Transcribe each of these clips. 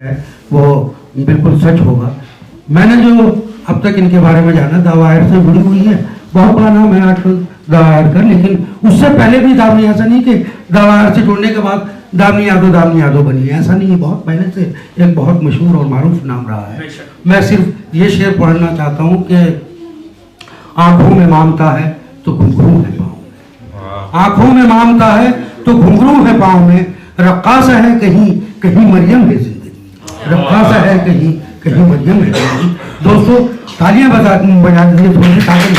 है वो बिल्कुल सच होगा। मैंने जो अब तक इनके बारे में जाना, दावायर से जुड़ी हुई है, बहुत बड़ा नाम है आजकल दावायर का, लेकिन उससे पहले भी दामिनी, ऐसा नहीं कि दावायर से जुड़ने के बाद दामिनी यादव बनी है, ऐसा नहीं है। बहुत पहले से एक बहुत मशहूर और मारूफ नाम रहा है। मैं सिर्फ ये शेर पढ़ना चाहता हूँ कि आंखों में ममता है तो घुंघरू है पाँव में, आंखों में ममता है तो घुंघरू है पाँव में, रक्कासा है कहीं कहीं मरियम है जिंदगी, रक्कासा है कहीं कहीं मरियम है जिंदगी। दोस्तों तालियां बजा दीजिए थोड़ी ताकि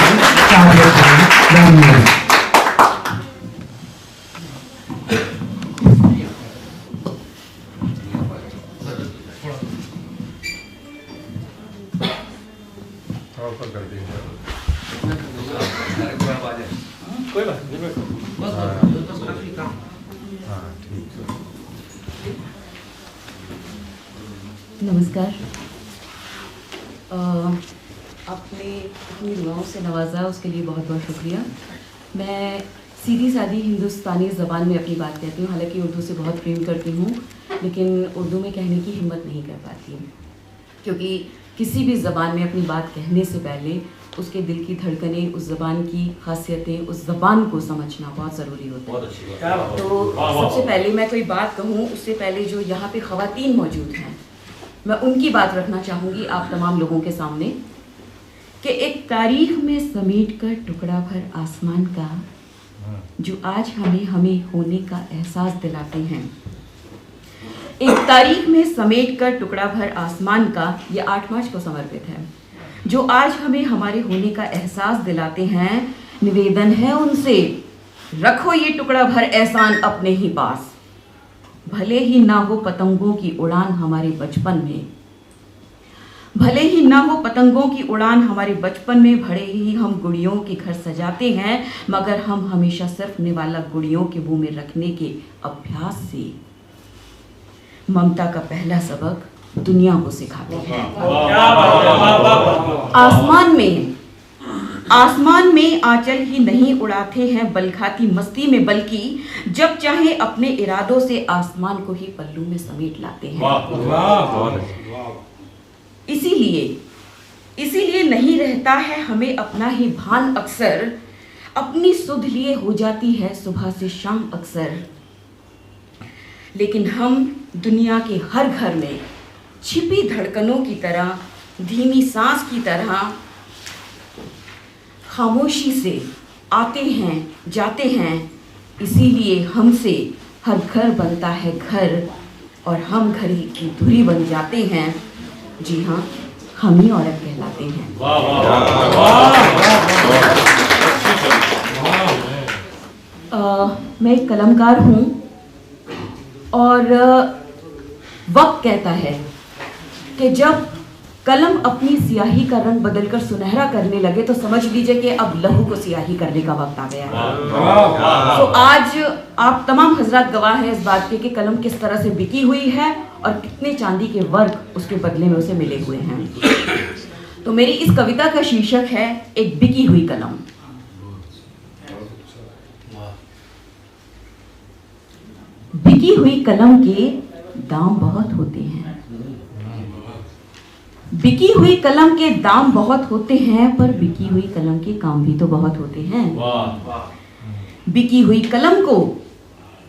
नमस्कार। आपने इतनी दुआओं से नवाजा, उसके लिए बहुत बहुत शुक्रिया। मैं सीधी सादी हिंदुस्तानी ज़बान में अपनी बात कहती हूँ, हालांकि उर्दू से बहुत प्रेम करती हूँ, लेकिन उर्दू में कहने की हिम्मत नहीं कर पाती हूँ, क्योंकि किसी भी ज़बान में अपनी बात कहने से पहले उसके दिल की धड़कनें, उस ज़बान की खासियतें, उस ज़बान को समझना बहुत ज़रूरी होता है। तो सबसे पहले मैं कोई बात कहूँ उससे पहले जो यहाँ पे ख़वातीन मौजूद हैं, मैं उनकी बात रखना चाहूँगी आप तमाम लोगों के सामने कि एक तारीख में समेट कर टुकड़ा भर आसमान का, जो आज हमें होने का एहसास दिलाते हैं। एक तारीख में समेट कर टुकड़ा भर आसमान का, ये 8 मार्च को समर्पित है, जो आज हमें हमारे होने का एहसास दिलाते हैं। निवेदन है उनसे, रखो ये टुकड़ा भर एहसान अपने ही पास, भले ही ना हो पतंगों की उड़ान हमारे बचपन में, भले ही ना हो पतंगों की उड़ान हमारे बचपन में, भले ही हम गुड़ियों के घर सजाते हैं, मगर हम हमेशा सिर्फ निवाला गुड़ियों के मुंह में रखने के अभ्यास से ममता का पहला सबक दुनिया को सिखाते हैं। आसमान में आंचल ही नहीं उड़ाते हैं बलखाती मस्ती में, बल्कि जब चाहे अपने इरादों से आसमान को ही पल्लू में समेट लाते हैं। इसीलिए नहीं रहता है हमें अपना ही भान अक्सर, अपनी सुध लिए हो जाती है सुबह से शाम अक्सर, लेकिन हम दुनिया के हर घर में छिपी धड़कनों की तरह, धीमी सांस की तरह खामोशी से आते हैं जाते हैं। इसीलिए हमसे हर घर बनता है घर, और हम घर की धुरी बन जाते हैं। जी हाँ, हम ही औरत कहलाते हैं। मैं एक कलमकार हूँ, और वक्त कहता है कि जब कलम अपनी स्याही का रंग बदलकर सुनहरा करने लगे तो समझ लीजिए कि अब लहू को स्याही करने का वक्त आ गया है। तो आज आप तमाम हजरात गवाह हैं इस बात के कि कलम किस तरह से बिकी हुई है और कितने चांदी के वर्क उसके बदले में उसे मिले हुए हैं। तो मेरी इस कविता का शीर्षक है एक बिकी हुई कलम। बिकी हुई कलम के दाम बहुत होते हैं, बिकी हुई कलम के दाम बहुत होते हैं, पर बिकी हुई कलम के काम भी तो बहुत होते हैं। बिकी हुई कलम को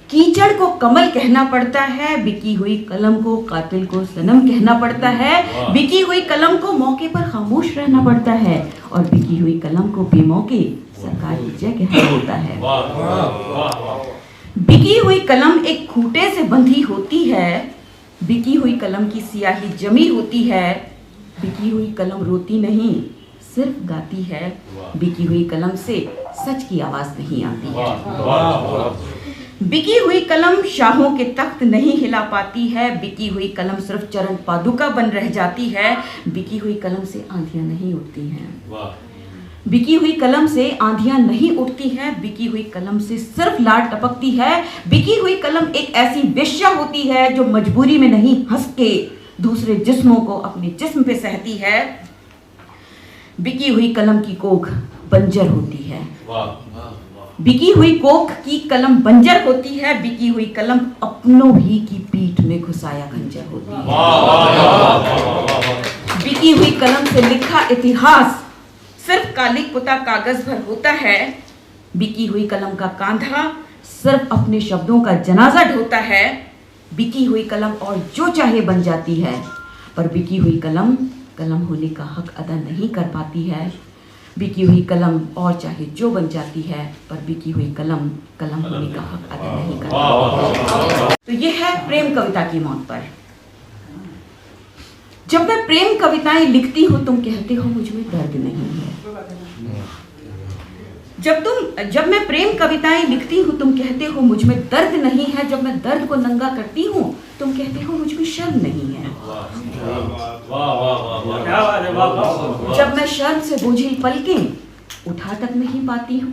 कीचड़ को कमल कहना पड़ता है, बिकी हुई कलम को कातिल को सनम कहना पड़ता है, बिकी हुई कलम को मौके पर खामोश रहना पड़ता है, और बिकी हुई कलम को बेमौके सरकारी जय कहना होता है। बिकी हुई कलम एक खूंटे से बंधी होती है, बिकी हुई कलम की स्याही जमी होती है, बिकी हुई कलम रोती नहीं सिर्फ गाती है, बिकी हुई कलम से सच की आवाज नहीं आती है। बिकी हुई कलम शाहों के तख्त नहीं हिला पाती है, बिकी हुई कलम सिर्फ चरण पादुका बन रह जाती है, बिकी हुई कलम से आंधियां नहीं उठती हैं, बिकी हुई कलम से आंधियां नहीं उठती हैं, बिकी हुई कलम से सिर्फ लाड टपकती है, बिकी हुई कलम एक ऐसी वेश्या होती है जो मजबूरी में नहीं हंस के दूसरे जिस्मों को अपने जिस्म पे सहती है, बिकी हुई कलम की कोख बंजर होती है। बिकी हुई कोख की कलम बंजर होती है, बिकी हुई कलम अपनों ही की पीठ में घुसाया खंजर होती है। बिकी हुई कलम से लिखा इतिहास सिर्फ काली पुता कागज भर होता है। बिकी हुई कलम का कांधा सिर्फ अपने शब्दों का जनाजा ढोता है। बिकी हुई कलम और जो चाहे बन जाती है, पर बिकी हुई कलम कलम होने का हक अदा नहीं कर पाती है। बिकी हुई कलम और चाहे जो बन जाती है, पर बिकी हुई कलम कलम होने का हक अदा नहीं कर पाती। तो ये है प्रेम कविता की मौत पर। जब मैं प्रेम कविताएं लिखती हूं, तुम कहते हो मुझ में दर्द नहीं है। जब मैं प्रेम कविताएं लिखती हूं, तुम कहते हो मुझ में दर्द नहीं है। जब मैं दर्द को नंगा करती हूं, तुम कहते हो मुझ में शर्म नहीं है। जब मैं शर्म से बोझिल पलकें उठा तक नहीं पाती हूँ,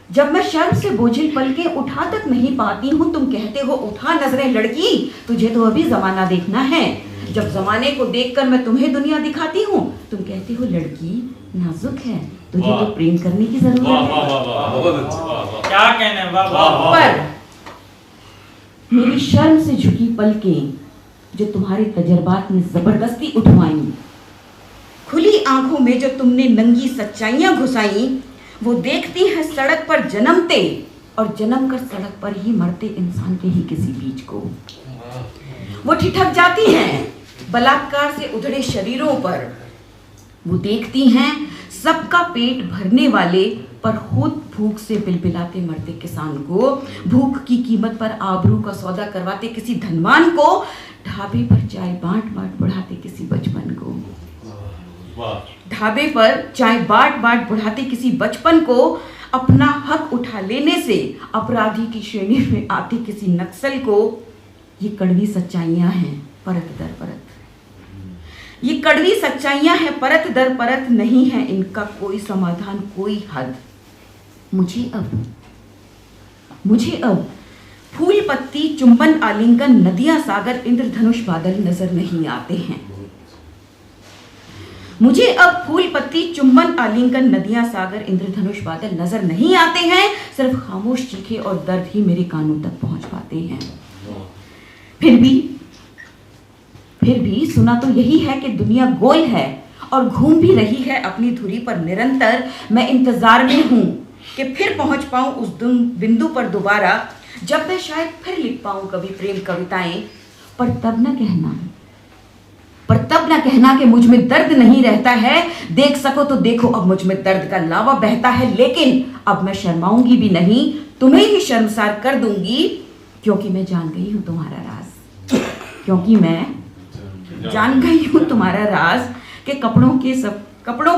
जब मैं शर्म से बोझिल पलकें उठा तक नहीं पाती हूँ, तुम कहते हो उठा नजरें लड़की, तुझे तो अभी जमाना देखना है। जब जमाने को देखकर मैं तुम्हें दुनिया दिखाती हूँ, तुम कहते हो लड़की नाजुक है, तुझे तो प्रेम करने की जरूरत है। क्या कहने पर मेरी शर्म से झुकी पलकें जो तुम्हारे तजर्बात में जबरदस्ती उठवाई, खुली आंखों में जो तुमने नंगी सच्चाइयां घुसाई, वो देखती है सड़क पर जन्मते और जन्म कर सड़क पर ही मरते इंसान के ही किसी बीच को। वो ठिठक जाती हैं बलात्कार से उधड़े शरीरों पर। वो देखती हैं सबका पेट भरने वाले पर खुद भूख से बिलबिलाते मरते किसान को, भूख की कीमत पर आबरू का सौदा करवाते किसी धनवान को, ढाबे पर चाय बांट बांट बढ़ाते किसी बचपन को, ढाबे पर चाय बांट बांट बढ़ाते किसी बचपन को, अपना हक उठा लेने से अपराधी की श्रेणी में आते किसी नक्सल को। ये कड़वी सच्चाइयां हैं परत दर परत, ये कड़वी सच्चाइयां हैं परत दर परत, नहीं है इनका कोई समाधान कोई हद। मुझे अब फूल पत्ती चुंबन आलिंगन नदियां सागर इंद्रधनुष बादल नजर नहीं आते हैं। मुझे अब फूल पत्ती चुंबन आलिंगन नदियां सागर इंद्रधनुष बादल नजर नहीं आते हैं। सिर्फ खामोश चीखे और दर्द ही मेरे कानों तक पहुंच पाते हैं। फिर भी सुना तो यही है कि दुनिया गोल है और घूम भी रही है अपनी धुरी पर निरंतर। मैं इंतजार में हूं कि फिर पहुंच पाऊं उस बिंदु पर दोबारा, जब मैं शायद फिर लिख पाऊं कभी प्रेम कविताएं। पर तब न कहना कि मुझ में दर्द नहीं रहता है। देख सको तो देखो अब मुझ में दर्द का लावा बहता है, लेकिन अब मैं शर्माऊंगी भी नहीं, तुम्हें ही शर्मसार कर दूंगी, क्योंकि मैं जान गई हूं तुम्हारा राज, क्योंकि मैं जान गई हूं तुम्हारा राज कि कपड़ों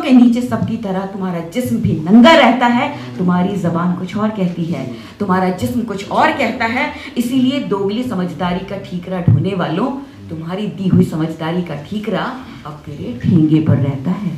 के नीचे सबकी तरह तुम्हारा जिस्म भी नंगा रहता है। तुम्हारी जबान कुछ और कहती है, तुम्हारा जिस्म कुछ और कहता है। इसीलिए दोगली समझदारी का ठीकरा ढूंढने वालों, तुम्हारी दी हुई समझदारी का ठीकरा अब तेरे ठेंगे पर रहता है।